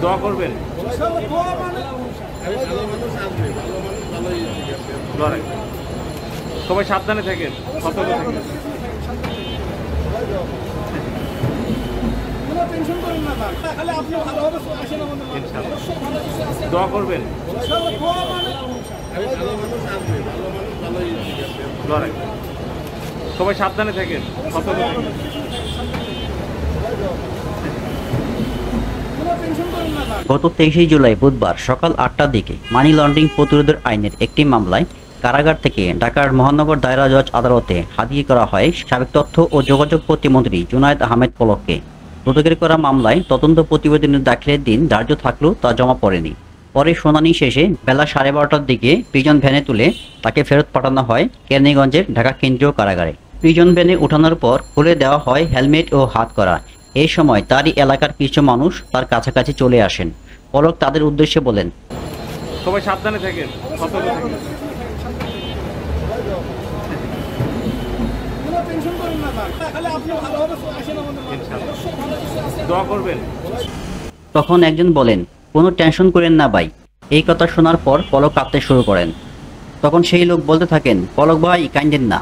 দোয়া করবেন। সবাই সাবধানে থাকেন, সতর্ক থাকেন। দোয়া করবেন। সবাই সাবধানে থাকেন, সতর্ক থাকেন। গত 23 জুলাই বুধবার সকাল 8টার দিকে মানি লন্ডারিং প্রতিরোধের আইনের একটি মামলায় কারাগার থেকে ঢাকার মহানগর দায়রা জজ আদালতে হাজির করা হয় সাবেক তথ্য ও যোগাযোগ প্রতিমন্ত্রী জুনায়েদ আহমেদ পলককে। দুদকের করা মামলায় তদন্ত প্রতিবেদনের দাখিলের দিন ধার্য থাকলেও তা জমা পড়েনি। পরে শুনানি শেষে বেলা 12:30টার দিকে প্রিজন ভ্যানে তুলে তাকে ফেরত পাঠানো হয় কেরানীগঞ্জের ঢাকা কেন্দ্রীয় কারাগারে। প্রিজন ভ্যানে উঠানোর পর খুলে দেওয়া হয় হেলমেট ও হাতকড়া। এই সময় তারই এলাকার কিছু মানুষ তার কাছাকাছি চলে আসেন। পলক তাদের উদ্দেশ্যে বলেন, সবাই সাবধানে থাকেন, সতর্ক থাকেন। দোয়া করবেন। তখন একজন বলেন, কোনো টেনশন করেন না ভাই। এই কথা শোনার পর পলক কাঁদতে শুরু করেন। তখন সেই লোক বলতে থাকেন, পলক ভাই কাঁদেন না,